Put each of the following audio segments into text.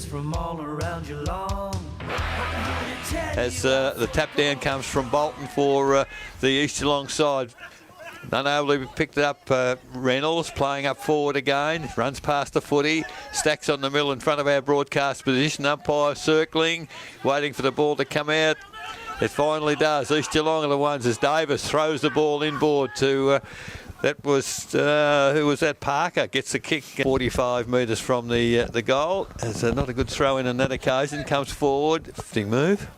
From all around Geelong. As the tap down comes from Bolton for the East Geelong side. Unable to pick it up. Reynolds playing up forward again. Runs past the footy. Stacks on the middle in front of our broadcast position. Umpire circling, waiting for the ball to come out. It finally does. East Geelong are the ones as Davis throws the ball inboard to... that was, who was that? Parker gets the kick 45 metres from the goal. It's not a good throw in on that occasion. Comes forward. Fitting move.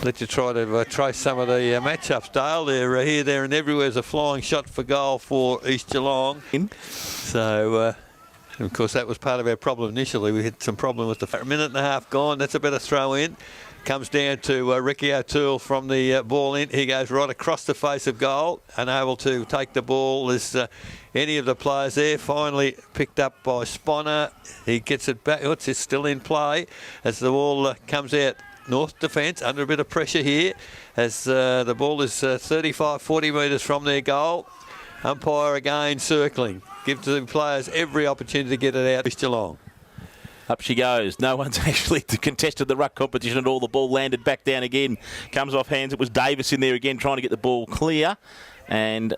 Let you try to trace some of the matchups, Dale. They're here, there and everywhere. There's a flying shot for goal for East Geelong. So, of course, that was part of our problem initially. We had some problem with a minute and a half gone. That's a better throw in. Comes down to Ricky O'Toole from the ball in. He goes right across the face of goal, unable to take the ball as any of the players there. Finally picked up by Sponner. He gets it back. It's still in play as the ball comes out. North defence under a bit of pressure here as the ball is 35, 40 metres from their goal. Umpire again circling. Gives the players every opportunity to get it out. East Geelong. Up she goes. No one's actually contested the ruck competition at all. The ball landed back down again. Comes off hands. It was Davis in there again trying to get the ball clear. And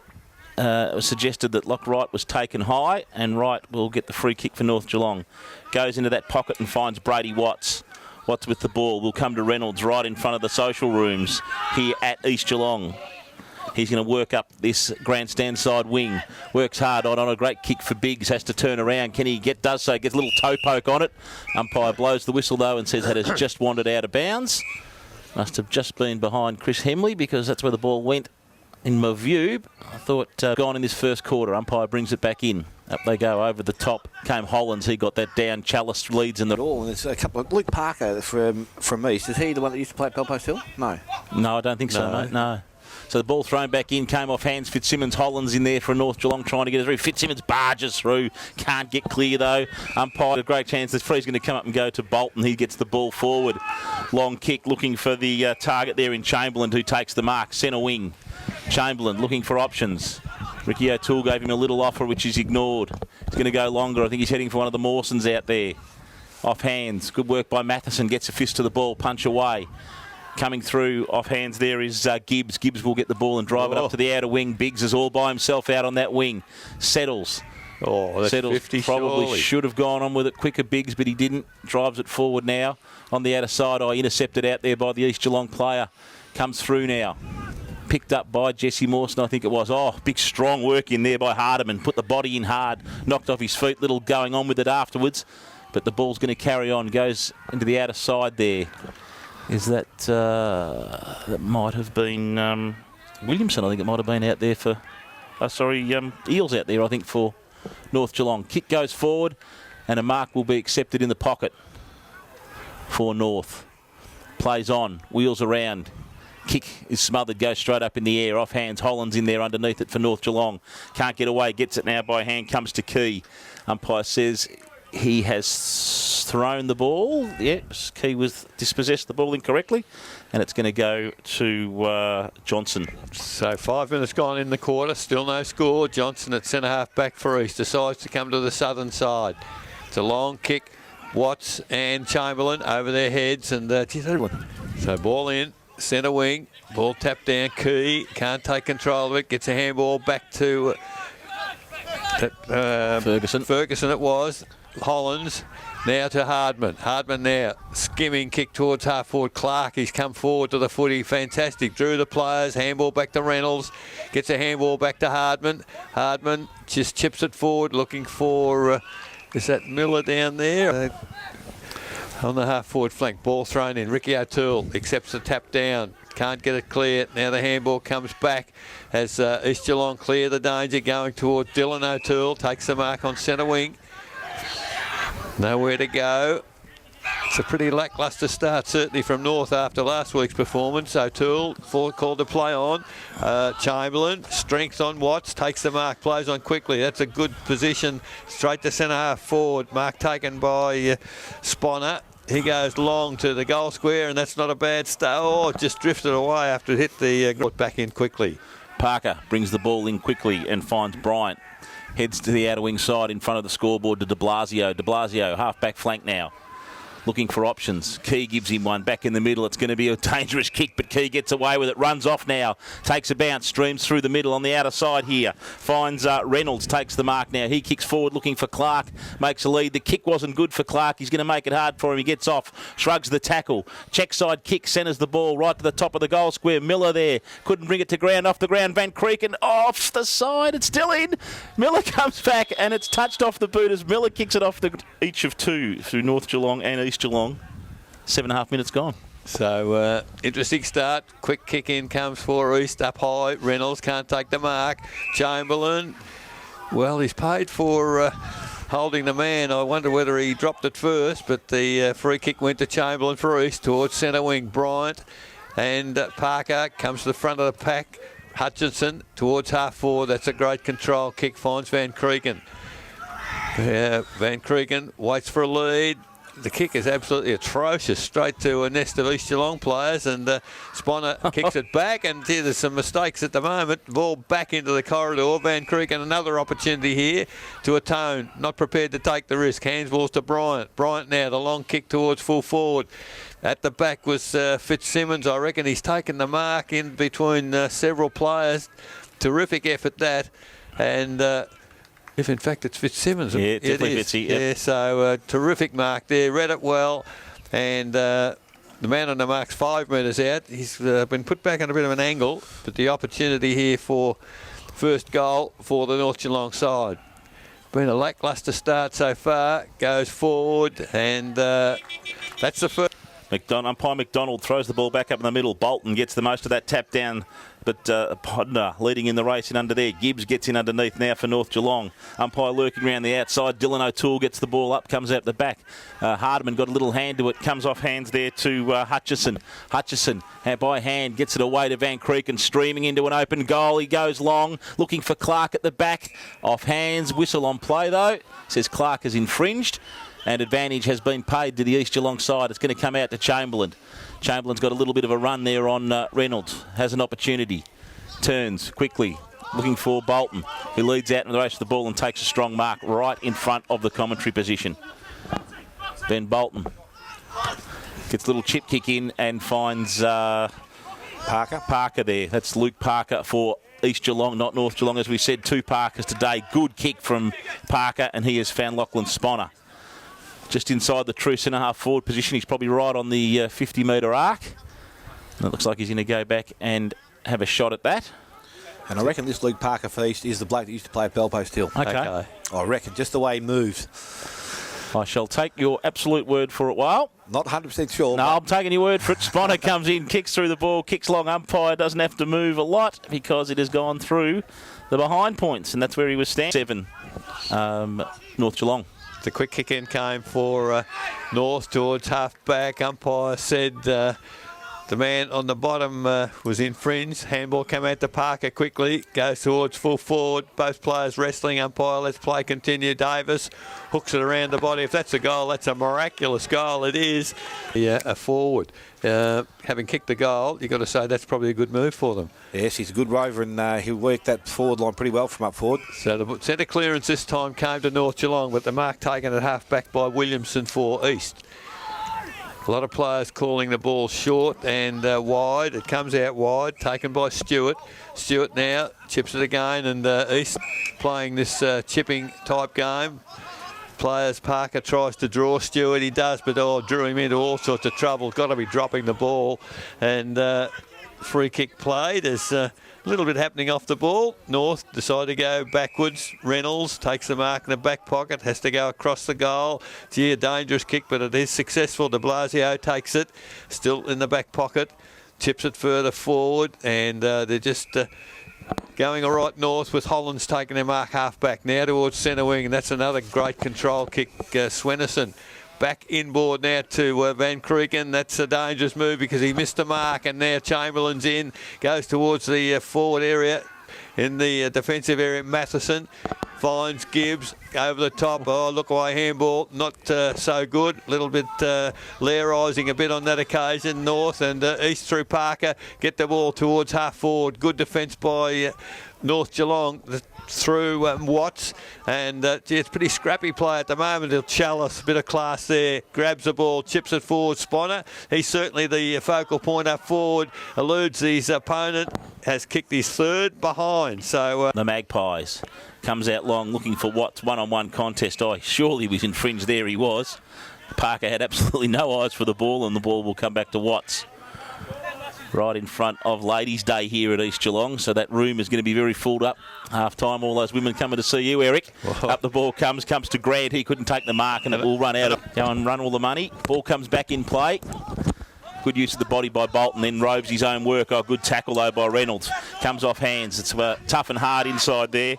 it was suggested that Lock Wright was taken high. And Wright will get the free kick for North Geelong. Goes into that pocket and finds Brady Watts. Watts with the ball. Will come to Reynolds right in front of the social rooms here at East Geelong. He's going to work up this grandstand side wing. Works hard on a great kick for Biggs. Has to turn around. Can he does so. Gets a little toe poke on it. Umpire blows the whistle though and says that has just wandered out of bounds. Must have just been behind Chris Hemley because that's where the ball went in my view. I thought gone in this first quarter. Umpire brings it back in. Up they go over the top. Came Hollands. He got that down. Chalice leads in the... And there's a couple of... Luke Parker from East. Is he the one that used to play at Belpost Hill? No. No, I don't think so, mate. No. So the ball thrown back in, came off hands. Fitzsimmons, Hollands in there for North Geelong trying to get it through. Fitzsimmons barges through. Can't get clear though. Umpire, a great chance. The free's going to come up and go to Bolton. He gets the ball forward. Long kick looking for the target there in Chamberlain who takes the mark. Centre wing. Chamberlain looking for options. Ricky O'Toole gave him a little offer which is ignored. He's going to go longer. I think he's heading for one of the Mawsons out there. Off hands. Good work by Matheson. Gets a fist to the ball. Punch away. Coming through off hands there is Gibbs. Gibbs will get the ball and drive it up to the outer wing. Biggs is all by himself out on that wing. Settles. That's Settles 50 probably surely. should have gone on with it quicker, Biggs, but he didn't. Drives it forward now on the outer side. Intercepted out there by the East Geelong player. Comes through now. Picked up by Jesse Mawson, I think it was. Big strong work in there by Hardiman. Put the body in hard. Knocked off his feet. Little going on with it afterwards. But the ball's going to carry on. Goes into the outer side there. Is that might have been Williamson? I think it might have been out there for. Eels out there. I think for North Geelong. Kick goes forward, and a mark will be accepted in the pocket for North. Plays on, wheels around. Kick is smothered, goes straight up in the air. Off hands, Hollands in there underneath it for North Geelong. Can't get away. Gets it now by hand. Comes to Key. Umpire says he has thrown the ball. Yes, Key was dispossessed the ball incorrectly. And it's going to go to Johnson. So 5 minutes gone in the quarter. Still no score. Johnson at centre half back for East. Decides to come to the southern side. It's a long kick. Watts and Chamberlain over their heads. And so ball in. Centre wing. Ball tapped down. Key can't take control of it. Gets a handball back to Ferguson. Ferguson it was. Hollands now to Hardman. Hardman now skimming kick towards half forward. Clark, he's come forward to the footy. Fantastic. Drew the players. Handball back to Reynolds. Gets a handball back to Hardman. Hardman just chips it forward looking for, is that Miller down there? On the half forward flank. Ball thrown in. Ricky O'Toole accepts the tap down. Can't get it clear. Now the handball comes back as East Geelong clear the danger going towards Dylan O'Toole. Takes the mark on centre wing. Nowhere to go. It's a pretty lacklustre start, certainly from North after last week's performance. O'Toole, called to play on. Chamberlain, strength on Watts, takes the mark, plays on quickly. That's a good position, straight to centre half forward. Mark taken by Sponner. He goes long to the goal square, and that's not a bad start. Just drifted away after it hit the... back in quickly. Parker brings the ball in quickly and finds Bryant. Heads to the outer wing side in front of the scoreboard to De Blasio. De Blasio, half-back flank now. Looking for options. Key gives him one back in the middle. It's going to be a dangerous kick, but Key gets away with it. Runs off now. Takes a bounce. Streams through the middle on the outer side here. Finds Reynolds. Takes the mark now. He kicks forward looking for Clark. Makes a lead. The kick wasn't good for Clark. He's going to make it hard for him. He gets off. Shrugs the tackle. Check side kick. Centres the ball right to the top of the goal square. Miller there. Couldn't bring it to ground. Off the ground. Van Creeken off the side. It's still in. Miller comes back and it's touched off the boot as Miller kicks it off each of two through North Geelong and East Geelong. 7.5 minutes gone. So, interesting start. Quick kick in comes for East. Up high. Reynolds can't take the mark. Chamberlain, well, he's paid for holding the man. I wonder whether he dropped it first, but the free kick went to Chamberlain for East towards centre wing. Bryant and Parker comes to the front of the pack. Hutchinson towards half forward. That's a great control kick. Finds Van Creeken. Van Creeken waits for a lead. The kick is absolutely atrocious, straight to a nest of East Geelong players, and Sponner kicks it back, and there's some mistakes at the moment. Ball back into the corridor. Van Creeken, another opportunity here to atone. Not prepared to take the risk. Handsballs to Bryant. Bryant now, the long kick towards full forward. At the back was Fitzsimmons. I reckon he's taken the mark in between several players. Terrific effort that, and if in fact it's Fitzsimmons. Yeah, it's definitely Fitzy. Yep. Yeah, so terrific mark there. Read it well, and the man on the mark's 5 metres out. He's been put back on a bit of an angle, but the opportunity here for first goal for the North Geelong side. Been a lacklustre start so far. Goes forward, and that's the first. Umpire McDonald throws the ball back up in the middle. Bolton gets the most of that tap down, but Podner leading in the race in under there. Gibbs gets in underneath now for North Geelong. Umpire lurking around the outside. Dylan O'Toole gets the ball up, comes out the back. Hardiman got a little hand to it, comes off hands there to Hutchison. Hutchison by hand gets it away to Van Creeken, streaming into an open goal. He goes long, looking for Clark at the back. Off hands, whistle on play though. Says Clark has infringed. And advantage has been paid to the East Geelong side. It's going to come out to Chamberlain. Chamberlain's got a little bit of a run there on Reynolds. Has an opportunity. Turns quickly. Looking for Bolton, who leads out in the race of the ball and takes a strong mark right in front of the commentary position. Then Bolton gets a little chip kick in and finds Parker there. That's Luke Parker for East Geelong, not North Geelong. As we said, 2 Parkers today. Good kick from Parker, and he has found Lachlan Sponner. Just inside the true centre-half forward position. He's probably right on the 50-metre arc. And it looks like he's going to go back and have a shot at that. And I reckon this Luke Parker for East is the bloke that used to play at Belpost Hill. Okay. I reckon, just the way he moves. I shall take your absolute word for it, Wale. Not 100% sure. No, I'm taking your word for it. Sponner comes in, kicks through the ball, kicks long. Umpire doesn't have to move a lot because it has gone through the behind points, and that's where he was standing. 7, North Geelong. The quick kick in came for North towards half-back. Umpire said the man on the bottom was infringed. Handball came out to Parker quickly. Goes towards full forward. Both players wrestling. Umpire, let's play continue. Davis hooks it around the body. If that's a goal, that's a miraculous goal. It is. Yeah, a forward. Having kicked the goal, you've got to say that's probably a good move for them. Yes, he's a good rover, and he'll work that forward line pretty well from up forward. So the centre clearance this time came to North Geelong, but the mark taken at half-back by Williamson for East. A lot of players calling the ball short and wide. It comes out wide, taken by Stewart. Stewart now chips it again, and East playing this chipping type game. Players, Parker tries to draw Stewart, he does, but drew him into all sorts of trouble. Got to be dropping the ball, and free kick played. There's a little bit happening off the ball. North decide to go backwards. Reynolds takes the mark in the back pocket, has to go across the goal. It's a dangerous kick, but it is successful. De Blasio takes it, still in the back pocket, tips it further forward, and they're just going all right North, with Hollands taking their mark half-back now towards centre wing, and that's another great control kick. Swennerson back inboard now to Van Creeken. That's a dangerous move because he missed the mark, and now Chamberlain's in, goes towards the forward area in the defensive area. Matheson finds Gibbs over the top. Oh, look away handball, not so good. A little bit lairising a bit on that occasion. North and East through Parker get the ball towards half forward. Good defence by North Geelong through Watts, and it's pretty scrappy play at the moment. Chalice, a bit of class there, grabs the ball, chips it forward. Sponner, he's certainly the focal point up forward, eludes his opponent, has kicked his third behind. So the Magpies comes out long looking for Watts, one-on-one contest. Oh, surely he was infringed there. He was. Parker had absolutely no eyes for the ball, and the ball will come back to Watts. Right in front of Ladies' Day here at East Geelong, so that room is going to be very filled up. Half-time, all those women coming to see you, Eric. Whoa. Up the ball comes to Grant. He couldn't take the mark, and it will run out. Go and run all the money. Ball comes back in play. Good use of the body by Bolton, then roves his own work. Oh, good tackle, though, by Reynolds. Comes off hands. It's tough and hard inside there.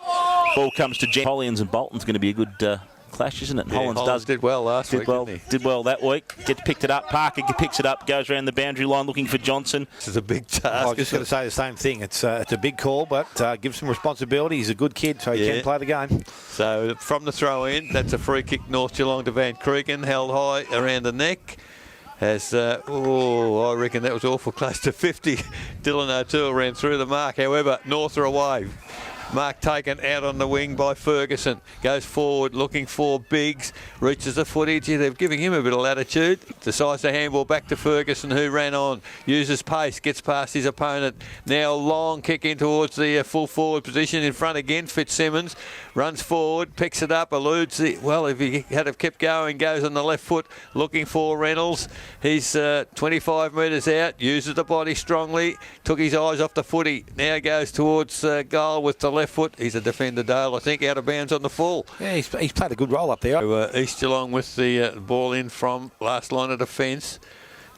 Ball comes to Jen. Hollands and Bolton's going to be a good clash, isn't it? Yeah, Hollands did well last week, didn't he? Did well that week. Picked it up. Parker picks it up, goes around the boundary line looking for Johnson. This is a big task. I was just going to say the same thing. It's a big call, but gives him responsibility. He's a good kid, so he can play the game. So from the throw in, that's a free kick North Geelong to Van Cregan, held high around the neck. As, I reckon that was awful close to 50. Dylan O'Toole ran through the mark. However, North are away. Mark taken out on the wing by Ferguson. Goes forward looking for Biggs. Reaches the footage. They're giving him a bit of latitude. Decides to handball back to Ferguson, who ran on. Uses pace. Gets past his opponent. Now long kick in towards the full forward position in front again. Fitzsimmons runs forward. Picks it up. Eludes the... Well, if he had have kept going, goes on the left foot looking for Reynolds. He's 25 metres out. Uses the body strongly. Took his eyes off the footy. Now goes towards goal with the left foot. He's a defender, Dale, I think, out of bounds on the full. Yeah, he's played a good role up there. So, East Geelong with the ball in from last line of defence.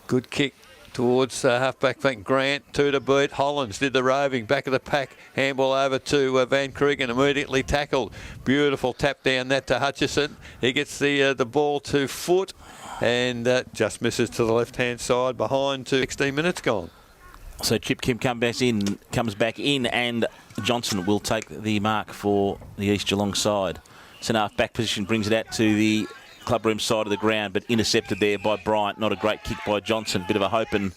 Good kick towards halfback Grant, 2 to beat. Hollands did the roving, back of the pack, handball over to Van Cregan, immediately tackled. Beautiful tap down that to Hutchison. He gets the ball to foot and just misses to the left-hand side behind to 16 minutes gone. So Chip Kim comes back in, and Johnson will take the mark for the East Geelong side. Centre half back position brings it out to the clubroom side of the ground, but intercepted there by Bryant. Not a great kick by Johnson. Bit of a hope and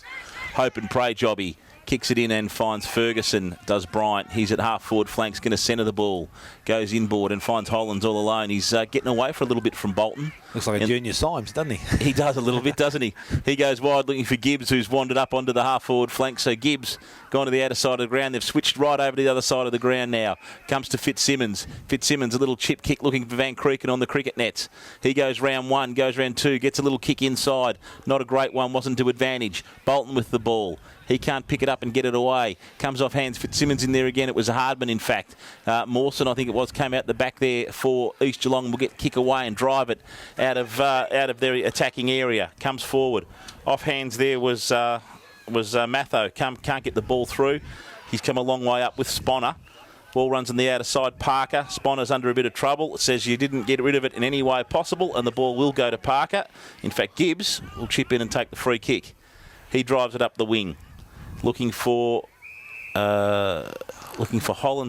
pray jobby. Kicks it in and finds Ferguson, does Bryant. He's at half forward flanks, going to centre the ball. Goes inboard and finds Hollands all alone. He's getting away for a little bit from Bolton. Looks like a junior Symes, doesn't he? He does a little bit, doesn't he? He goes wide looking for Gibbs, who's wandered up onto the half forward flank. So Gibbs gone to the outer side of the ground. They've switched right over to the other side of the ground now. Comes to Fitzsimmons. Fitzsimmons, a little chip kick looking for Van Cregan on the cricket nets. He goes round 1, goes round 2, gets a little kick inside. Not a great one, wasn't to advantage. Bolton with the ball. He can't pick it up and get it away. Comes off hands. Fitzsimmons in there again. It was a Hardman, in fact. Mawson, I think it was, came out the back there for East Geelong. Will get kick away and drive it out of their attacking area. Comes forward. Off hands there was Matho. Can't get the ball through. He's come a long way up with Sponner. Ball runs on the outer side. Parker. Sponner's under a bit of trouble. It says you didn't get rid of it in any way possible, and the ball will go to Parker. In fact, Gibbs will chip in and take the free kick. He drives it up the wing. Looking for Hollands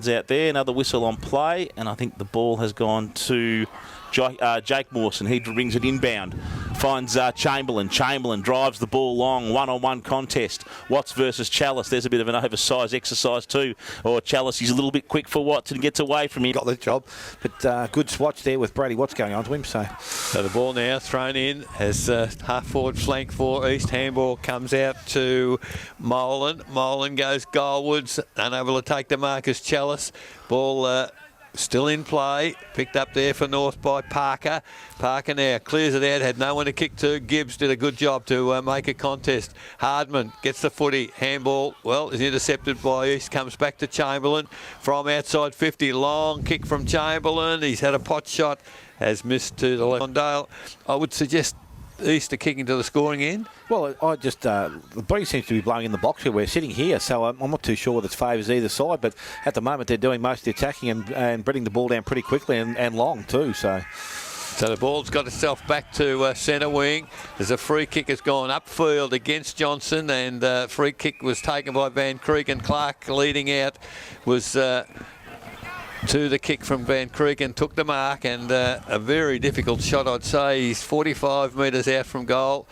out there. Another whistle on play, and I think the ball has gone to Jake Mawson. He brings it inbound. Finds Chamberlain. Chamberlain drives the ball long. One-on-one contest. Watts versus Chalice. There's a bit of an oversized exercise too. Or Chalice, he's a little bit quick for Watts and gets away from him. Got the job. But good swatch there with Brady Watts going on to him. So the ball now thrown in as half-forward flank for East. Handball comes out to Molan. Molan goes goalwards. Unable to take the mark as Chalice. Ball... still in play, picked up there for North by Parker. Parker now clears it out, had no one to kick to. Gibbs did a good job to make a contest. Hardman gets the footy, handball, well, is intercepted by East, comes back to Chamberlain from outside 50. Long kick from Chamberlain, he's had a pot shot, has missed to the left on Dale. I would suggest East are kicking to the scoring end. Well, the breeze seems to be blowing in the box here. We're sitting here, so I'm not too sure whether it favours either side, but at the moment they're doing most of the attacking and bringing the ball down pretty quickly and long too. So the ball's got itself back to centre wing. There's a free kick has gone upfield against Johnson, and free kick was taken by Van Cregan. Clark leading out was to the kick from Van Kregen, took the mark, and a very difficult shot, I'd say. He's 45 metres out from goal.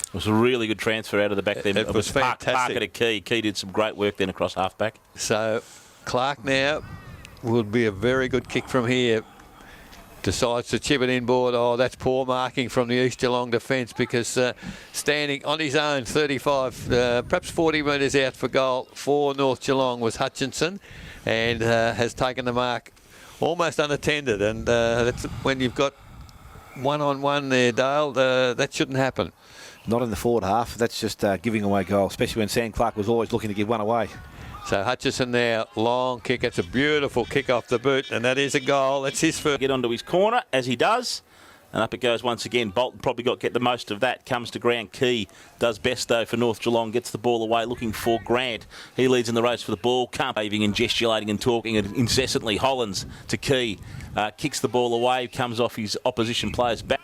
It was a really good transfer out of the back there. It was fantastic. Parker to Key. Key did some great work then across half-back. So Clark now would be a very good kick from here. Decides to chip it inboard. Oh, that's poor marking from the East Geelong defence, because standing on his own 35, perhaps 40 metres out for goal for North Geelong was Hutchinson, and has taken the mark almost unattended. And that's when you've got one-on-one there, Dale, that shouldn't happen. Not in the forward half. That's just giving away goal, especially when Sam Clark was always looking to give one away. So Hutchison now, long kick. It's a beautiful kick off the boot, and that is a goal. That's his first. Get onto his corner, as he does, and up it goes once again. Bolton probably get the most of that. Comes to ground. Key does best, though, for North Geelong. Gets the ball away, looking for Grant. He leads in the race for the ball. Waving and gesticulating and talking incessantly. Hollands to Key. Kicks the ball away. Comes off his opposition player's back.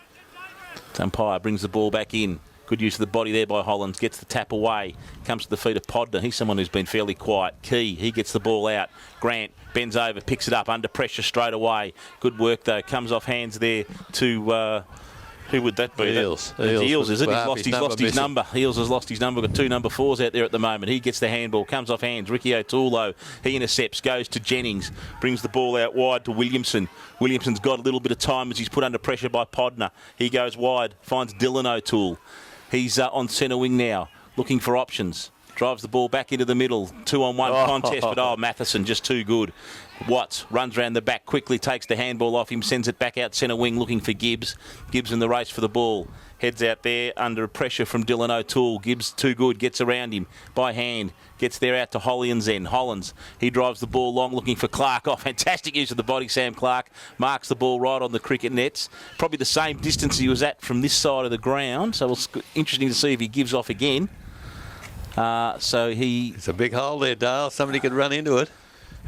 Umpire brings the ball back in. Good use of the body there by Hollands. Gets the tap away. Comes to the feet of Podner. He's someone who's been fairly quiet. Key, he gets the ball out. Grant bends over, picks it up under pressure straight away. Good work, though. Comes off hands there to... who would that be? Eels. Eels, is it? He's lost his missing. number. Eels has lost his number. Got 2 number 4s out there at the moment. He gets the handball. Comes off hands. Ricky O'Toole, though. He intercepts. Goes to Jennings. Brings the ball out wide to Williamson. Williamson's got a little bit of time as he's put under pressure by Podner. He goes wide. Finds Dylan O'Toole. He's on centre wing now, looking for options. Drives the ball back into the middle. 2-on-1 contest, but Matheson just too good. Watts runs around the back quickly, takes the handball off him, sends it back out centre wing, looking for Gibbs. Gibbs in the race for the ball. Heads out there under pressure from Dylan O'Toole. Gibbs too good, gets around him by hand. Gets there out to Hollands then. Hollands, he drives the ball long, looking for Clark. Oh, fantastic use of the body, Sam Clark. Marks the ball right on the cricket nets. Probably the same distance he was at from this side of the ground. So it's interesting to see if he gives off again. It's a big hole there, Dale. Somebody could run into it.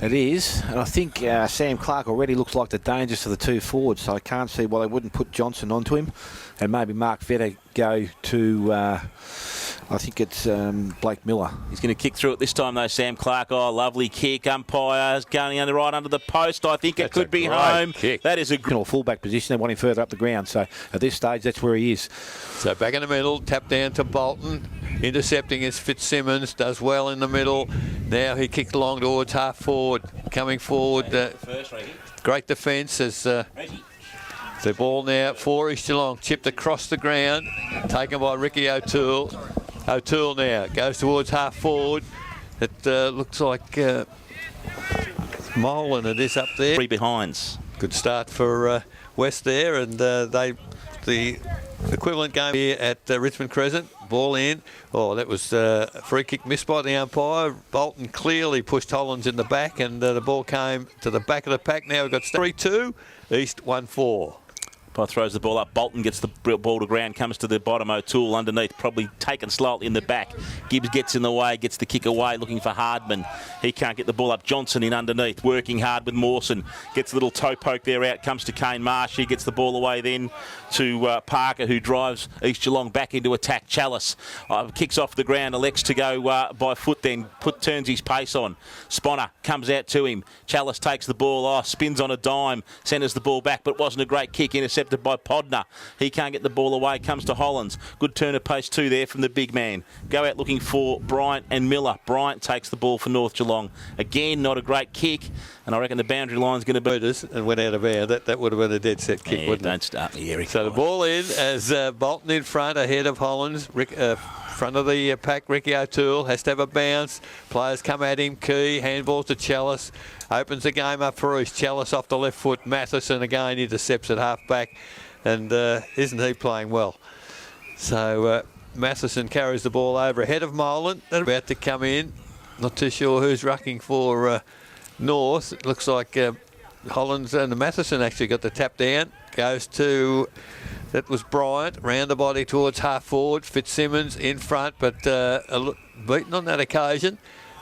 It is, and I think Sam Clark already looks like the dangers to the 2 forwards, so I can't see why they wouldn't put Johnson onto him, and maybe Mark Vetter go to, I think it's Blake Miller. He's going to kick through it this time, though, Sam Clark. Oh, lovely kick. Umpires going right under the post. I think it could be home. Kick. That is a full-back position. They want him further up the ground, so at this stage, that's where he is. So back in the middle, tap down to Bolton. Intercepting is Fitzsimmons, does well in the middle. Now he kicks along towards half forward, coming forward. Great defence as the ball now for East Geelong, chipped across the ground, taken by Ricky O'Toole. O'Toole now goes towards half forward. It looks like Molan it is up there. 3 behinds. Good start for West there, and the equivalent game here at Richmond Crescent. Ball in. Oh, that was a free kick missed by the umpire. Bolton clearly pushed Hollands in the back, and the ball came to the back of the pack. Now we've got 3-2, East 1-4. Throws the ball up. Bolton gets the ball to ground, comes to the bottom. O'Toole underneath, probably taken slightly in the back. Gibbs gets in the way, gets the kick away, looking for Hardman. He can't get the ball up. Johnson in underneath, working hard with Mawson. Gets a little toe poke there out, comes to Kane Marsh. He gets the ball away then to Parker, who drives East Geelong back into attack. Chalice kicks off the ground, elects to go by foot then, turns his pace on. Sponner comes out to him. Chalice takes the ball, spins on a dime, centres the ball back, but wasn't a great kick. Intercepted by Podner. He can't get the ball away. Comes to Hollands. Good turn of pace too there from the big man. Go out looking for Bryant and Miller. Bryant takes the ball for North Geelong. Again, not a great kick, and I reckon the boundary line's going to be... And went out of bounds. That would have been a dead set kick, wouldn't it? Don't start me, Eric. So the ball in as Bolton in front, ahead of Hollands. Front of the pack, Ricky O'Toole has to have a bounce. Players come at him. Key, handballs to Chalice. Opens the game up for East. Chalice off the left foot. Matheson again intercepts at half back. And isn't he playing well? So Matheson carries the ball over ahead of Molan. They're about to come in. Not too sure who's rucking for North. It looks like Hollands and Matheson actually got the tap down. Goes to... That was Bryant, round the body towards half forward. Fitzsimmons in front, but beaten on that occasion.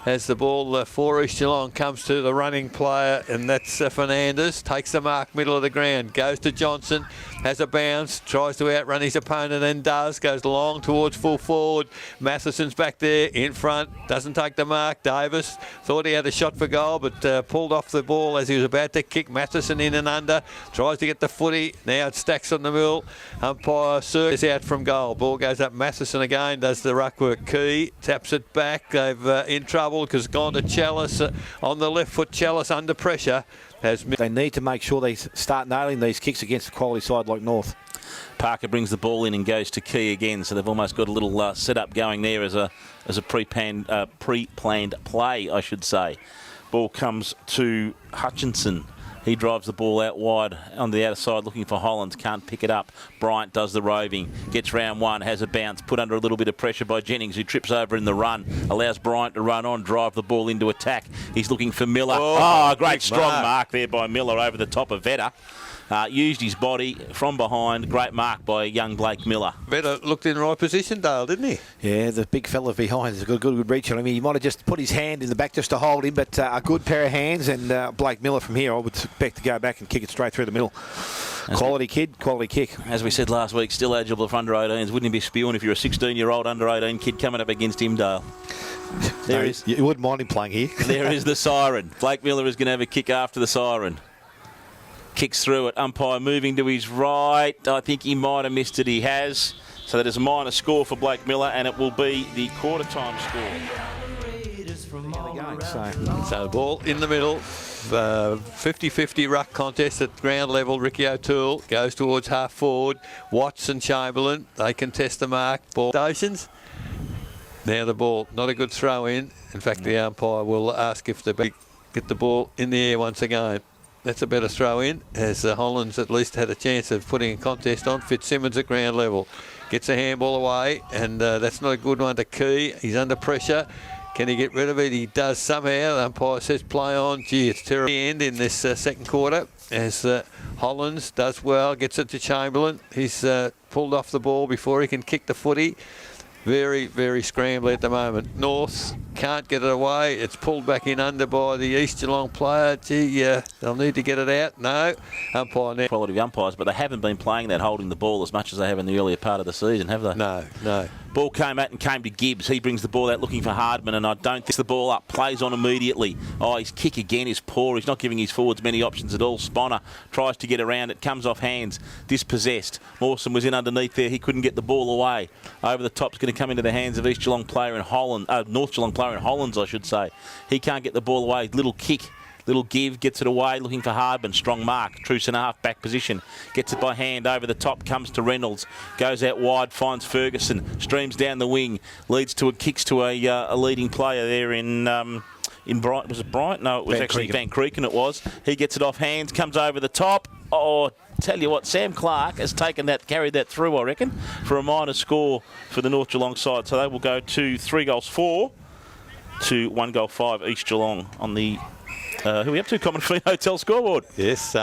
as the ball for East Geelong comes to the running player, and that's Fernandez. Takes the mark, middle of the ground, goes to Johnson, has a bounce, tries to outrun his opponent and does, goes long towards full forward. Matheson's back there in front, doesn't take the mark. Davis thought he had a shot for goal, but pulled off the ball as he was about to kick. Matheson in and under, tries to get the footy, now it stacks on the mill. Umpire Circus out from goal. Ball goes up, Matheson again, does the ruck work. Key taps it back, they've in trouble because gone to Chalice on the left foot. Chalice under pressure. They need to make sure they start nailing these kicks against a quality side like North. Parker brings the ball in and goes to Key again, so they've almost got a little set-up going there as a pre-planned play, I should say. Ball comes to Hutchinson. He drives the ball out wide on the outer side looking for Hollands. Can't pick it up. Bryant does the roving. Gets round one. Has a bounce. Put under a little bit of pressure by Jennings, who trips over in the run. Allows Bryant to run on. Drive the ball into attack. He's looking for Miller. Oh, great strong mark there by Miller over the top of Vedder. Used his body from behind. Great mark by young Blake Miller. Vedder looked in the right position, Dale, didn't he? Yeah, the big fella behind has a good reach on him. He might have just put his hand in the back just to hold him, but a good pair of hands. And Blake Miller from here, I would expect to go back and kick it straight through the middle. Quality kid, quality kick. As we said last week, still eligible for under 18s. Wouldn't he be spewing if you're a 16-year-old under 18 kid coming up against him, Dale? There is. You wouldn't mind him playing here. There is the siren. Blake Miller is going to have a kick after the siren. Kicks through it. Umpire moving to his right. I think he might have missed it. He has. So that is a minor score for Blake Miller, and it will be the quarter-time score. So the ball in the middle. 50-50 ruck contest at ground level. Ricky O'Toole goes towards half forward. Watts and Chamberlain, they contest the mark. Ball stations. Now the ball, not a good throw in. In fact, the umpire will ask if they get the ball in the air once again. That's a better throw in, as Hollands at least had a chance of putting a contest on. Fitzsimmons at ground level. Gets a handball away, and that's not a good one to Key. He's under pressure. Can he get rid of it? He does somehow. The umpire says play on. Gee, it's terrible. The end in this second quarter, as Hollands does well, gets it to Chamberlain. He's pulled off the ball before he can kick the footy. Very, very scrambly at the moment. North can't get it away. It's pulled back in under by the East Geelong player. Gee, they'll need to get it out. No. Umpire now. Quality umpires, but they haven't been playing that holding the ball as much as they have in the earlier part of the season, have they? No. Ball came out and came to Gibbs. He brings the ball out looking for Hardman, and I don't think the ball up. Plays on immediately. Oh, his kick again is poor. He's not giving his forwards many options at all. Sponner tries to get around it. Comes off hands. Dispossessed. Mawson was in underneath there. He couldn't get the ball away. Over the top's going to come into the hands of East Geelong player in Holland. North Geelong player in Hollands, I should say. He can't get the ball away. Little kick. Little give, gets it away, looking for Hardman. Strong mark, Truce and a half back position. Gets it by hand over the top, comes to Reynolds. Goes out wide, finds Ferguson. Streams down the wing, leads to kicks to a leading player there in Bryant. Was it Bryant? No, it was actually Van Creeken it was. He gets it off hands, comes over the top. Oh, tell you what, Sam Clark has carried that through, I reckon, for a minor score for the North Geelong side. So they will go to 3 goals 4 to 1 goal 5 East Geelong on the who are we up to? Common Fleet Hotel scoreboard. Yes,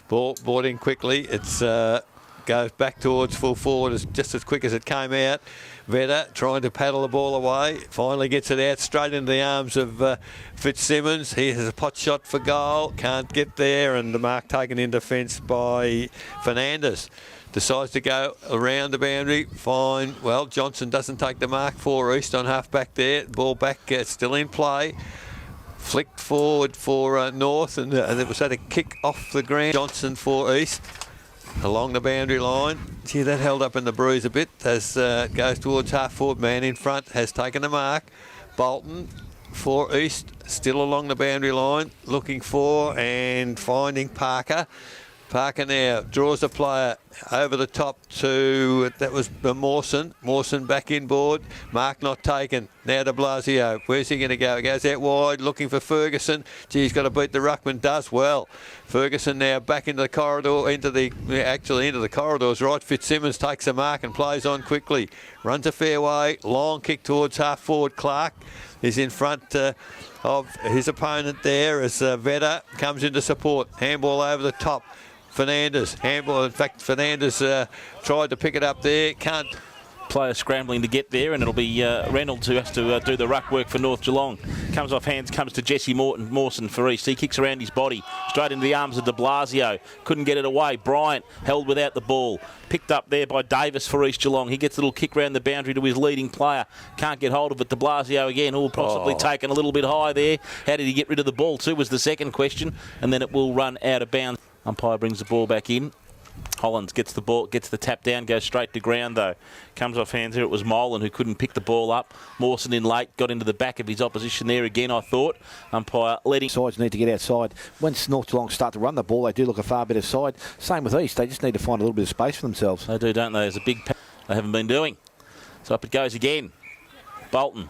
ball brought in quickly. It's goes back towards full forward just as quick as it came out. Vedder trying to paddle the ball away. Finally gets it out straight into the arms of Fitzsimmons. He has a pot shot for goal. Can't get there, and the mark taken in defence by Fernandez. Decides to go around the boundary. Fine. Well, Johnson doesn't take the mark for East on half back there. Ball back, still in play. Flicked forward for North, and it was at a kick off the ground. Johnson for East along the boundary line. Gee, that held up in the bruise a bit as goes towards half forward. Man in front has taken the mark. Bolton for East, still along the boundary line, looking for and finding Parker. Parker now draws the player over the top to, that was Mawson. Mawson back inboard. Mark not taken. Now to Blasio. Where's he going to go? He goes out wide looking for Ferguson. Gee, he's got to beat the ruckman. Does well. Ferguson now back into the corridor, into the corridors, right. Fitzsimmons takes the mark and plays on quickly. Runs a fair way. Long kick towards half forward. Clark is in front of his opponent there as Vedder comes into support. Handball over the top. Fernandez, handball. In fact, Fernandez tried to pick it up there. Can't players scrambling to get there, and it'll be Reynolds who has to do the ruck work for North Geelong. Comes off hands, comes to Jesse Mawson for East. He kicks around his body, straight into the arms of de Blasio. Couldn't get it away. Bryant held without the ball. Picked up there by Davis for East Geelong. He gets a little kick round the boundary to his leading player. Can't get hold of it. De Blasio again, all possibly taken a little bit high there. How did he get rid of the ball too was the second question, and then it will run out of bounds. Umpire brings the ball back in. Hollands gets the ball, gets the tap down, goes straight to ground though. Comes off hands here. It was Molan who couldn't pick the ball up. Mawson in late, got into the back of his opposition there again, I thought. Umpire letting... Sides need to get outside. Once North Geelong start to run the ball, they do look a far better side. Same with East. They just need to find a little bit of space for themselves. They do, don't they? There's a big... They haven't been doing. So up it goes again. Bolton.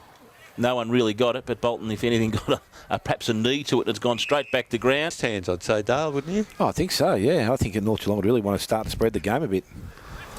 No one really got it, but Bolton, if anything, got perhaps a knee to it. It's gone straight back to ground. Hands, I'd say, Dale, wouldn't you? Oh, I think so, yeah. I think North Geelong would really want to start to spread the game a bit.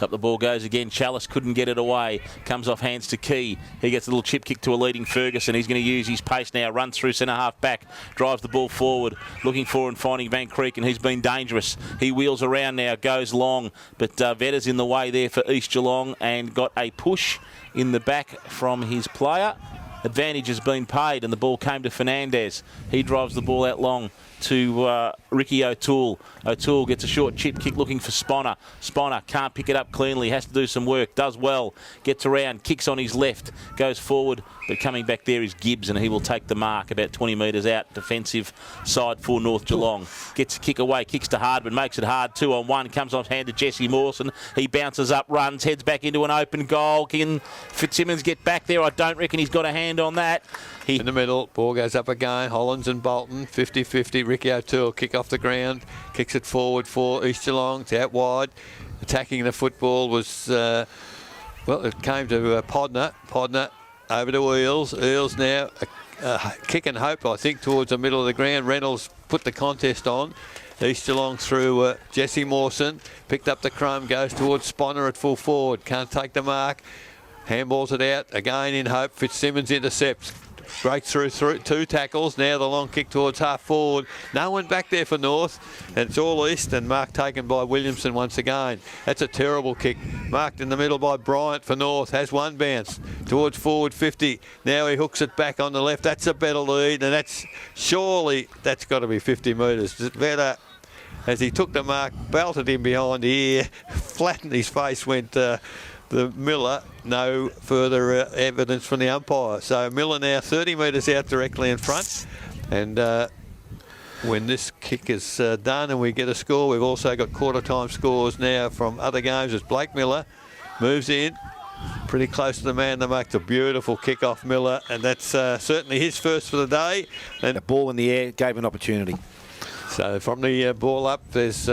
Up the ball goes again. Chalice couldn't get it away. Comes off hands to Key. He gets a little chip kick to a leading Ferguson. He's going to use his pace now. Runs through centre half back. Drives the ball forward. Looking for and finding Van Creek, and he's been dangerous. He wheels around now. Goes long. But Vetta's in the way there for East Geelong and got a push in the back from his player. Advantage has been paid, and the ball came to Fernandez. He drives the ball out long to Ricky O'Toole. O'Toole gets a short chip kick looking for Sponner. Sponner can't pick it up cleanly, has to do some work, does well, gets around, kicks on his left, goes forward, but coming back there is Gibbs, and he will take the mark about 20 metres out, defensive side for North Geelong. Gets a kick away, kicks to Hardman, makes it hard, 2-on-1, comes off hand to Jesse Mawson. He bounces up, runs, heads back into an open goal. Can Fitzsimmons get back there? I don't reckon he's got a hand on that. In the middle, ball goes up again. Hollands and Bolton, 50-50. Ricky O'Toole kick off the ground, kicks it forward for East Geelong. It's out wide. Attacking the football was, well, it came to Podner. Podner over to Eels. Eels now kick and hope, I think, towards the middle of the ground. Reynolds put the contest on. East Geelong through Jesse Mawson. Picked up the crumb, goes towards Sponner at full forward. Can't take the mark. Handballs it out. Again in hope. Fitzsimmons intercepts. Breaks through two tackles. Now the long kick towards half forward. No one back there for North. And it's all East, and mark taken by Williamson once again. That's a terrible kick. Marked in the middle by Bryant for North. Has one bounce towards forward 50. Now he hooks it back on the left. That's a better lead, and that's got to be 50 metres. Better. As he took the mark, belted him behind the ear, flattened his face, went... the Miller, no further evidence from the umpire. So Miller now 30 metres out directly in front. And when this kick is done and we get a score, we've also got quarter time scores now from other games. As Blake Miller moves in pretty close to the man that makes a beautiful kick off Miller. And that's certainly his first for the day. And the ball in the air gave an opportunity. So from the ball up, there's...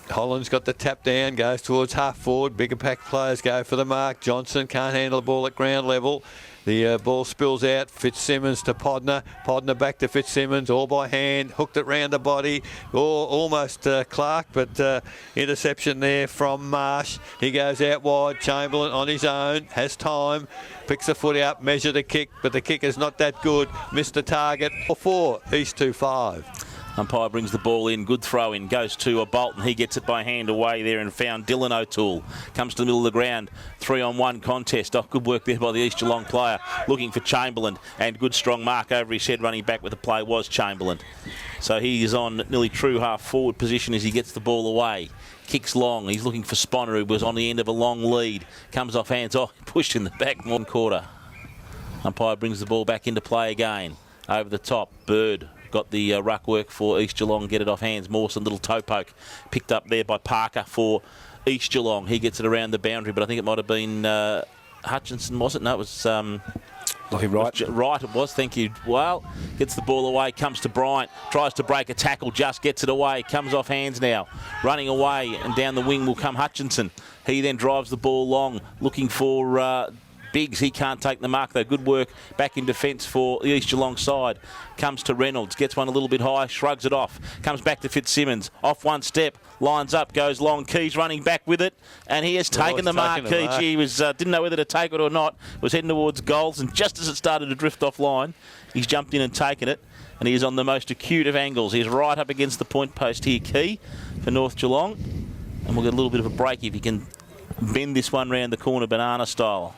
Holland's got the tap down, goes towards half forward. Bigger pack players go for the mark. Johnson can't handle the ball at ground level. The ball spills out. Fitzsimmons to Podner. Podner back to Fitzsimmons, all by hand. Hooked it round the body. Almost Clark, but interception there from Marsh. He goes out wide. Chamberlain on his own. Has time. Picks the foot out. Measure the kick, but the kick is not that good. Missed the target. 4 East 2-5. Umpire brings the ball in, good throw in, goes to a Bolton. He gets it by hand away there and found Dylan O'Toole. Comes to the middle of the ground, 3-on-1 contest. Oh, good work there by the East Geelong player, looking for Chamberlain, and good strong mark over his head. Running back with the play was Chamberlain. So he is on nearly true half forward position as he gets the ball away. Kicks long, he's looking for Sponner, who was on the end of a long lead. Comes off hands, pushed in the back, one quarter. Umpire brings the ball back into play again. Over the top, Bird. Got the ruck work for East Geelong, get it off hands. Mawson, little toe poke, picked up there by Parker for East Geelong. He gets it around the boundary, but I think it might have been Hutchinson, was it? No, it was... Lockie Wright. Right, it was, thank you. Well, gets the ball away, comes to Bryant, tries to break a tackle, just gets it away, comes off hands now. Running away, and down the wing will come Hutchinson. He then drives the ball long, looking for... Biggs, he can't take the mark though. Good work back in defence for the East Geelong side. Comes to Reynolds, gets one a little bit high, shrugs it off. Comes back to Fitzsimmons, off one step, lines up, goes long. Keys running back with it, and he has taken the mark. He was didn't know whether to take it or not. Was heading towards goals, and just as it started to drift offline, he's jumped in and taken it. And he is on the most acute of angles. He's right up against the point post here, Key, for North Geelong. And we'll get a little bit of a break if he can bend this one round the corner banana style,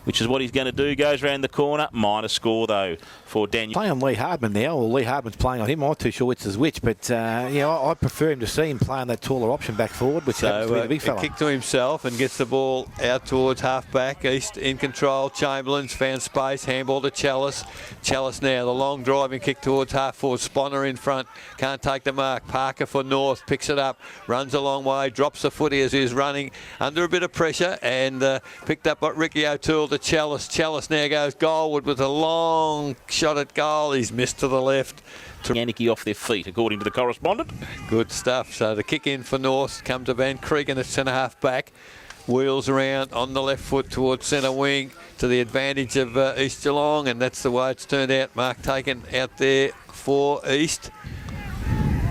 which is what he's going to do. Goes round the corner. Minor score, though, for Daniel. Playing on Lee Hardman now, or Lee Hardman's playing on him. I'm not too sure which is which, but I prefer him to see him playing that taller option back forward, which happens to be the big fella. A kick to himself and gets the ball out towards half-back. East in control. Chamberlain's found space. Handball to Chalice. Chalice now, the long driving kick towards half-forward. Sponner in front. Can't take the mark. Parker for North. Picks it up. Runs a long way. Drops the footy as he's running under a bit of pressure and picked up by Ricky O'Toole to Chalice. Chalice now goes goalward with a long shot at goal. He's missed to the left. Yannicky off their feet, according to the correspondent. Good stuff. So the kick in for North comes to Van Cregan at centre half back. Wheels around on the left foot towards centre wing to the advantage of East Geelong, and that's the way it's turned out. Mark taken out there for East.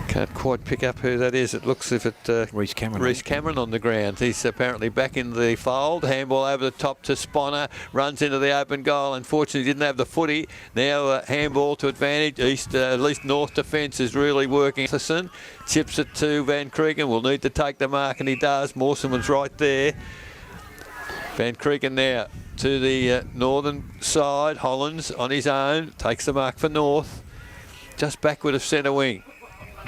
Can't quite pick up who that is. It looks as if it's Reece Cameron. Reece Cameron on the ground. He's apparently back in the fold. Handball over the top to Sponner. Runs into the open goal. Unfortunately, didn't have the footy. Now handball to advantage. East, at least North defence is really working. Chips it to Van Cregan. Will need to take the mark, and he does. Mawson was right there. Van Cregan now to the northern side. Hollands on his own. Takes the mark for North. Just backward of centre wing.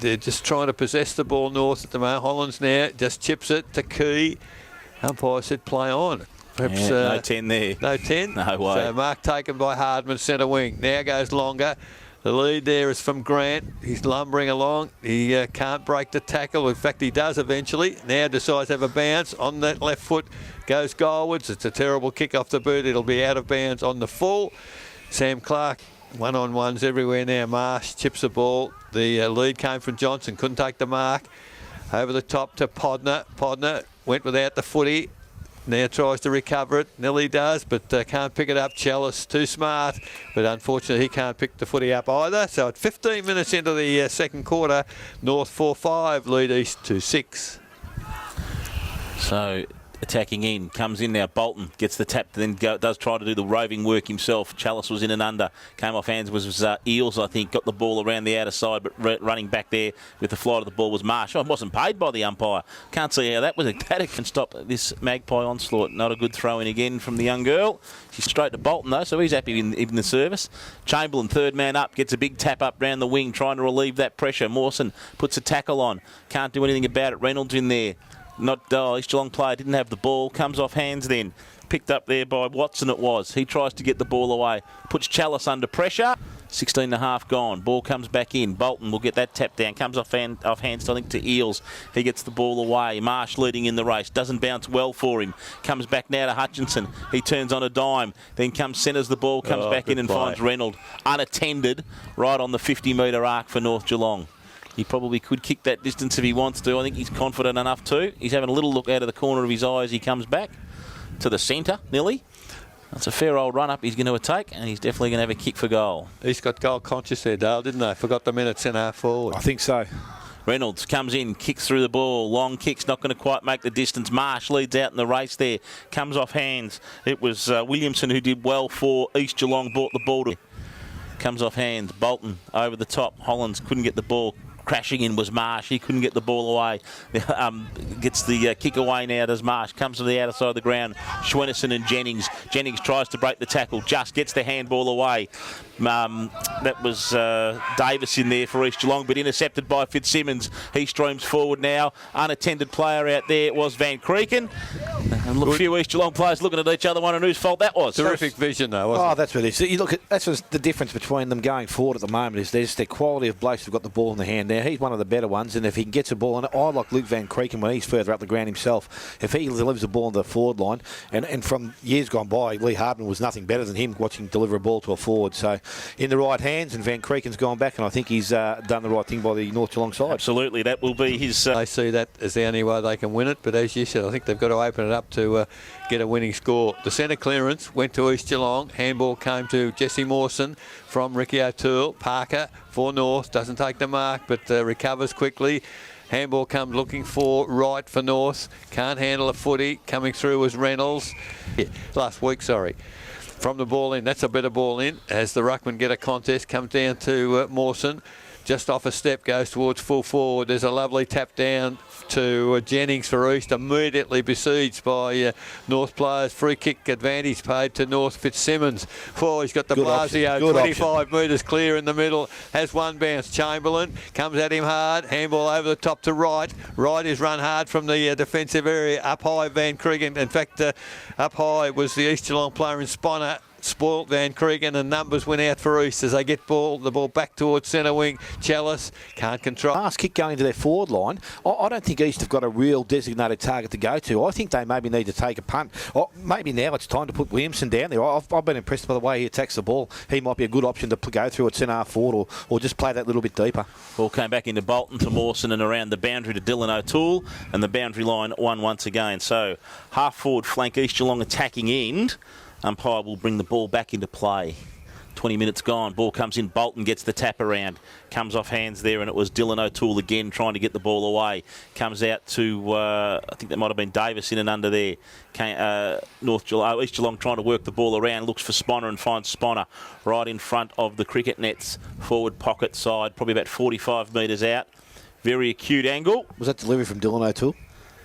They're just trying to possess the ball, North at the moment. Hollands now just chips it to Key. Umpire said play on. Perhaps no 10 there. No 10? No way. So mark taken by Hardman, centre wing. Now goes longer. The lead there is from Grant. He's lumbering along. He can't break the tackle. In fact, he does eventually. Now decides to have a bounce on that left foot. Goes goalwards. It's a terrible kick off the boot. It'll be out of bounds on the full. Sam Clark. One-on-ones everywhere now. Marsh chips the ball. The lead came from Johnson. Couldn't take the mark. Over the top to Podner. Podner went without the footy. Now tries to recover it. Nearly does, but can't pick it up. Chalice too smart, but unfortunately he can't pick the footy up either. So at 15 minutes into the second quarter, North 4-5, lead East 2-6. So attacking in, comes in now. Bolton gets the tap, then does try to do the roving work himself. Chalice was in and under, came off hands, was Eels, I think, got the ball around the outer side, but running back there with the flight of the ball was Marsh. Oh, it wasn't paid by the umpire. Can't see how that was. That can stop this Magpie onslaught. Not a good throw in again from the young girl. She's straight to Bolton though, so he's happy in the service. Chamberlain, third man up, gets a big tap up round the wing, trying to relieve that pressure. Mawson puts a tackle on, can't do anything about it. Reynolds in there. Not East Geelong player, didn't have the ball, comes off hands then. Picked up there by Watson it was. He tries to get the ball away. Puts Chalice under pressure. 16 and a half gone. Ball comes back in. Bolton will get that tap down. Comes off hands, I think, to Eels. He gets the ball away. Marsh leading in the race. Doesn't bounce well for him. Comes back now to Hutchinson. He turns on a dime. Then centres the ball. Comes back in and finds Reynolds. Unattended right on the 50-metre arc for North Geelong. He probably could kick that distance if he wants to. I think he's confident enough to. He's having a little look out of the corner of his eye as he comes back to the centre, nearly. That's a fair old run-up he's going to take, and he's definitely going to have a kick for goal. He's got goal conscious there, Dale, didn't they? Forgot the minute centre half forward. I think so. Reynolds comes in, kicks through the ball. Long kick's not going to quite make the distance. Marsh leads out in the race there. Comes off hands. It was Williamson who did well for East Geelong, brought the ball to. Comes off hands. Bolton over the top. Hollands couldn't get the ball. Crashing in was Marsh. He couldn't get the ball away. Gets the kick away now, does Marsh. Comes to the outer side of the ground. Schwennerson and Jennings. Jennings tries to break the tackle. Just gets the handball away. That was Davis in there for East Geelong, but intercepted by Fitzsimmons. He streams forward now. Unattended player out there was Van Cregan. And look, a few East Geelong players looking at each other, wondering whose fault that was. Terrific vision, though, wasn't it? Oh, that's what it is. You look at, that's what's the difference between them going forward at the moment is there's their quality of blokes who've got the ball in the hand. Now, he's one of the better ones, and if he gets a ball, and I like Luke Van Cregan when he's further up the ground himself, if he delivers the ball on the forward line, and from years gone by, Lee Hardman was nothing better than him watching deliver a ball to a forward. So in the right hands, and Van Cregan's gone back, and I think he's done the right thing by the North Geelong side. Absolutely, that will be his... They see that as the only way they can win it, but as you said, I think they've got to open it up to get a winning score. The centre clearance went to East Geelong. Handball came to Jesse Mawson from Ricky O'Toole. Parker for North, doesn't take the mark, but recovers quickly. Handball comes looking for right for North. Can't handle a footy. Coming through was Reynolds. Last week, sorry. From the ball in, that's a better ball in. As the ruckman get a contest, comes down to Mawson. just off a step, goes towards full forward. There's a lovely tap down to Jennings for East, immediately besieged by North players. Free kick advantage paid to North. Fitzsimmons. He's got the Blasio, 25 metres clear in the middle. Has one bounce. Chamberlain comes at him hard. Handball over the top to Wright. Wright is run hard from the defensive area. Up high, Van Cregan. In fact, up high was the East Geelong player in Sponner. Spoilt Van Cregan, and numbers went out for East as they get the ball back towards centre wing. Chalice can't control. Last kick going into their forward line. I don't think East have got a real designated target to go to. I think they maybe need to take a punt. Maybe now it's time to put Williamson down there. I've been impressed by the way he attacks the ball. He might be a good option to go through at centre half forward or just play that little bit deeper. Ball came back into Bolton to Mawson and around the boundary to Dylan O'Toole, and the boundary line won once again. So half forward flank East Geelong attacking end. Umpire will bring the ball back into play. 20 minutes gone. Ball comes in. Bolton gets the tap around. Comes off hands there, and it was Dylan O'Toole again trying to get the ball away. Comes out to, I think that might have been Davis in and under there. East Geelong trying to work the ball around. Looks for Sponner and finds Sponner right in front of the cricket nets. Forward pocket side, probably about 45 metres out. Very acute angle. Was that delivery from Dylan O'Toole?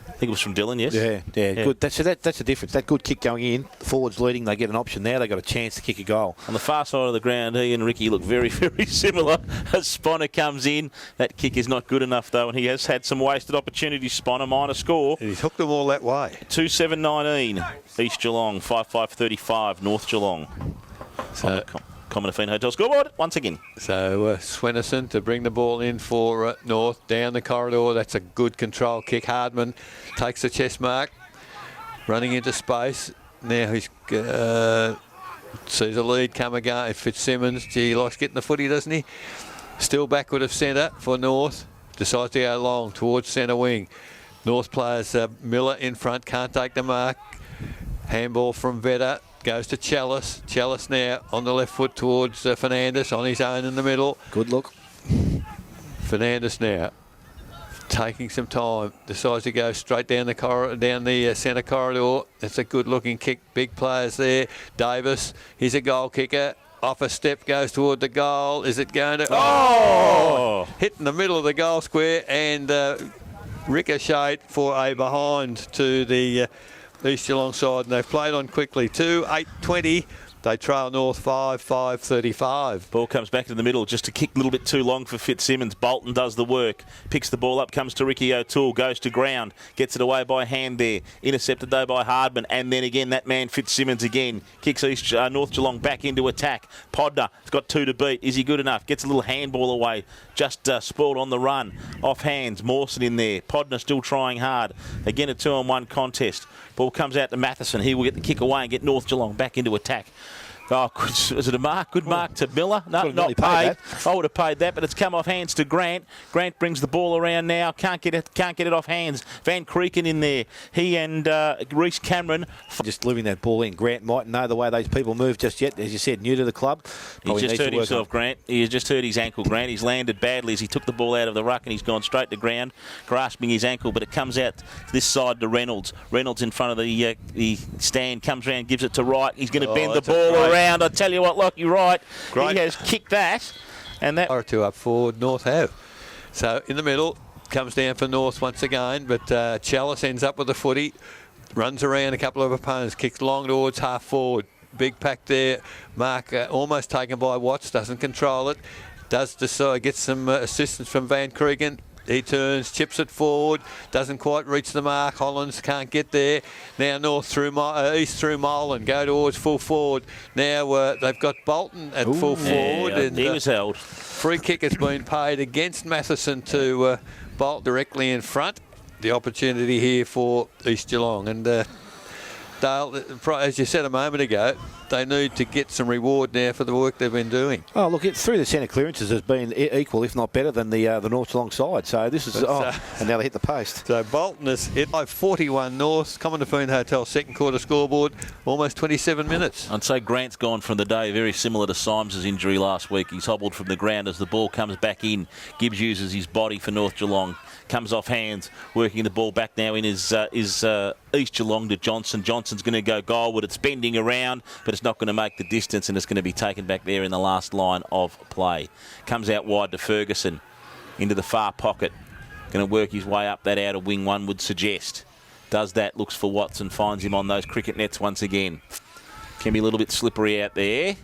I think it was from Dylan, yes. Yeah. Good. That's the difference. That good kick going in, the forwards leading, they get an option there. They got a chance to kick a goal. On the far side of the ground, he and Ricky look very, very similar. As Sponner comes in, that kick is not good enough though, and he has had some wasted opportunities. Sponner minor score. And he's hooked them all that way. 2-7-19, East Geelong. 5-5-35, North Geelong. So, Common Affine Hotel scoreboard once again. So Swennerson to bring the ball in for North, down the corridor. That's a good control kick. Hardman takes the chest mark, running into space. Now he's sees a lead come again. Fitzsimmons, he likes getting the footy, doesn't he? Still backward of centre for North. Decides to go long towards centre wing. North players Miller in front, can't take the mark. Handball from Vedder. Goes to Chalice. Chalice now on the left foot towards Fernandez on his own in the middle. Good look. Fernandez now taking some time. Decides to go straight down the centre corridor. It's a good looking kick. Big players there. Davis. He's a goal kicker. Off a step, goes toward the goal. Is it going to? Oh! Hit in the middle of the goal square and ricochet for a behind to the East Geelong side, and they've played on quickly. 2-8-20. They trail North 5-5-35. Ball comes back in the middle, just a kick a little bit too long for Fitzsimmons. Bolton does the work. Picks the ball up, comes to Ricky O'Toole, goes to ground, gets it away by hand there. Intercepted though by Hardman, and then again that man Fitzsimmons again kicks North Geelong back into attack. Podner has got 2 to beat. Is he good enough? Gets a little handball away. Just spoiled on the run. Off hands. Mawson in there. Podner still trying hard. Again a 2-on-1 contest. Ball comes out to Matheson. He will get the kick away and get North Geelong back into attack. Oh, was it a mark? Good mark to Miller. No, not paid. I would have paid that, but it's come off hands to Grant. Grant brings the ball around now. Can't get it off hands. Van Creeken in there. He and Reece Cameron. Just leaving that ball in. Grant mightn't know the way those people move just yet. As you said, new to the club. He's just hurt himself, Grant. He has just hurt his ankle, Grant. He's landed badly as he took the ball out of the ruck and he's gone straight to ground, grasping his ankle, but it comes out this side to Reynolds. Reynolds in front of the stand, comes round, gives it to Wright. He's going to bend the ball around. I tell you what, Lockie Wright, he has kicked that. And that or 2 up forward, North have. So in the middle, comes down for North once again, but Chalice ends up with the footy, runs around a couple of opponents, kicks long towards half forward. Big pack there. Mark almost taken by Watts, doesn't control it. Does decide, gets some assistance from Van Cregan. He turns, chips it forward, doesn't quite reach the mark. Hollands can't get there. Now North through East through Molan, go towards full forward. Now they've got Bolton at full forward. And he was held. Free kick has been paid against Matheson to Bolt directly in front. The opportunity here for East Geelong. And Dale, as you said a moment ago, they need to get some reward now for the work they've been doing. Oh, look, through the centre clearances has been equal, if not better, than the North Geelong side. So this is, and now they hit the post. So Bolton has hit by 41 North. Common Affine Hotel second quarter scoreboard, almost 27 minutes. I'd say Grant's gone from the day, very similar to Symes' injury last week. He's hobbled from the ground as the ball comes back in. Gibbs uses his body for North Geelong. Comes off hands, working the ball back now in his East Geelong to Johnson. Johnson's going to go goalward. It's bending around, but just not going to make the distance, and it's going to be taken back there in the last line of play. Comes out wide to Ferguson into the far pocket. Going to work his way up that outer wing, one would suggest. Does that, looks for Watson, finds him on those cricket nets once again. Can be a little bit slippery out there.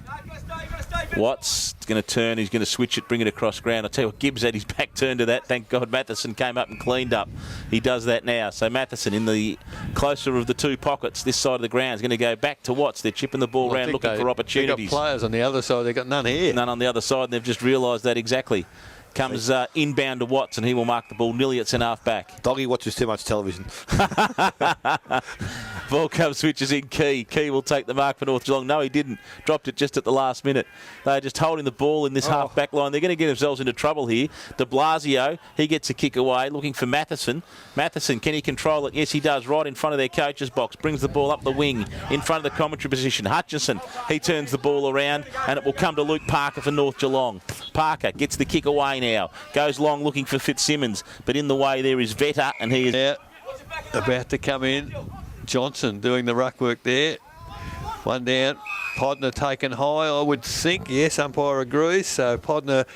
Watts is going to turn, he's going to switch it, bring it across ground. I tell you what, Gibbs had his back turned to that. Thank God Matheson came up and cleaned up. He does that now. So Matheson in the closer of the two pockets, this side of the ground, is going to go back to Watts. They're chipping the ball around, looking for opportunities. They've got players on the other side, they've got none here. None on the other side, and they've just realised that exactly. Comes inbound to Watts, and he will mark the ball nearly at centre half back. Doggy watches too much television. Ball comes, switches in Key. Key will take the mark for North Geelong. No, he didn't. Dropped it just at the last minute. They're just holding the ball in this half-back line. They're going to get themselves into trouble here. De Blasio, he gets a kick away, looking for Matheson. Matheson, can he control it? Yes, he does, right in front of their coach's box. Brings the ball up the wing, in front of the commentary position. Hutchinson, he turns the ball around, and it will come to Luke Parker for North Geelong. Parker gets the kick away now. Goes long looking for Fitzsimmons, but in the way there is Vetter, and he is about to come in. Johnson doing the ruck work there. One down. Podner taken high, I would think. Yes, umpire agrees. So Podner,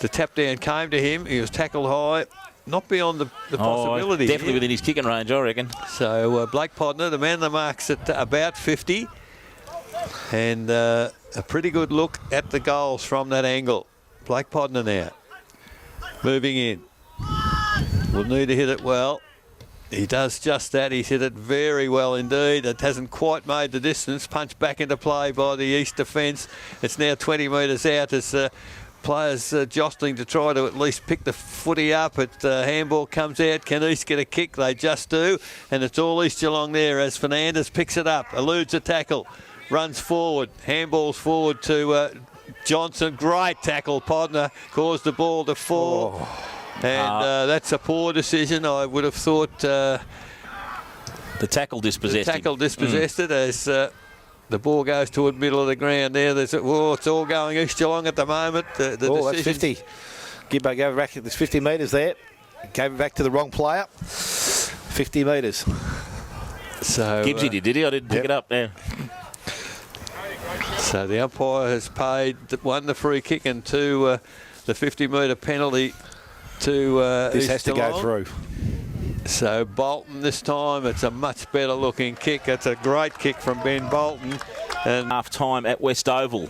the tap down came to him. He was tackled high. Not beyond the possibility. Definitely within his kicking range, I reckon. So Blake Podner, the man of the marks at about 50. And a pretty good look at the goals from that angle. Blake Podner now. Moving in. Will need to hit it well. He does just that. He's hit it very well indeed. It hasn't quite made the distance. Punched back into play by the East defence. It's now 20 metres out as players jostling to try to at least pick the footy up. Handball comes out. Can East get a kick? They just do. And it's all East Geelong there as Fernandez picks it up. Eludes a tackle. Runs forward. Handballs forward to Johnson. Great tackle. Podner caused the ball to fall. And that's a poor decision. I would have thought the tackle dispossessed it as the ball goes toward the middle of the ground there. It's all going East Geelong at the moment. That's 50. Gibbo gave it back. There's 50 metres there. Gave it back to the wrong player. 50 metres. So Gibbsy did he? I didn't pick it up there. So the umpire has paid one the free kick and two the 50-metre penalty to this East has to Geelong. go through. So Bolton this time, it's a much better looking kick. It's a great kick from Ben Bolton. And half time at West Oval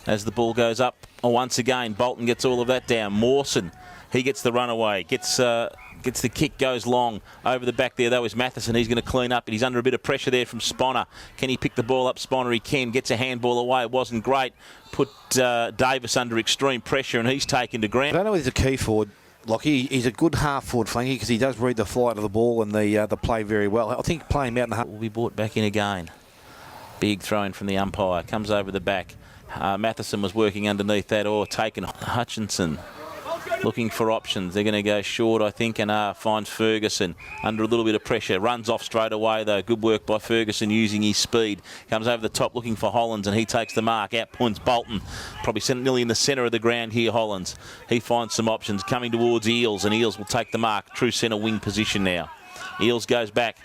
as the ball goes up once again. Bolton gets all of that down. Mawson, he gets the runaway, gets the kick, goes long over the back there though is Matheson. He's going to clean up, and he's under a bit of pressure there from Sponner. Can he pick the ball up? Sponner, he can. Gets a handball away. It wasn't great. Put Davis under extreme pressure, and he's taken to ground. I don't know if he's a key forward. Lockie, he's a good half-forward flanky because he does read the flight of the ball and the play very well. I think playing him out in the half will be brought back in again. Big throw in from the umpire. Comes over the back. Matheson was working underneath that, or taken. Hutchinson looking for options. They're going to go short, I think, and finds Ferguson under a little bit of pressure. Runs off straight away, though. Good work by Ferguson using his speed. Comes over the top looking for Hollands, and he takes the mark. Out points Bolton. Probably nearly in the centre of the ground here, Hollands. He finds some options. Coming towards Eels, and Eels will take the mark. True centre wing position now. Eels goes back.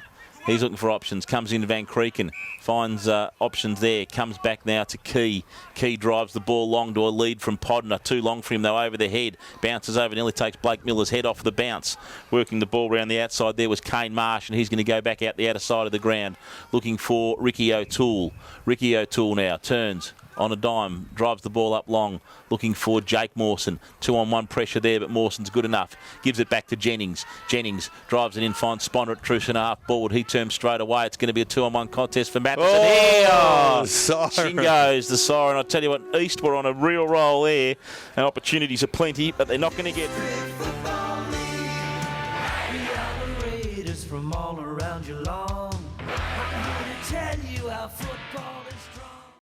He's looking for options. Comes into Van Creeken. Finds options there. Comes back now to Key. Key drives the ball long to a lead from Podner. Too long for him, though, over the head. Bounces over. Nearly takes Blake Miller's head off the bounce. Working the ball around the outside there was Kane Marsh, and he's going to go back out the outer side of the ground. Looking for Ricky O'Toole. Ricky O'Toole now turns on a dime, drives the ball up long, looking for Jake Mawson. 2-on-1 pressure there, but Mawson's good enough. Gives it back to Jennings. Jennings drives it in, finds Sponner at true centre half forward. He turns straight away. It's going to be a 2-on-1 contest for Matheson. She goes the siren. I tell you what, East were on a real roll there. And opportunities are plenty, but they're not going to get. From all around Geelong, I'm gonna tell you how football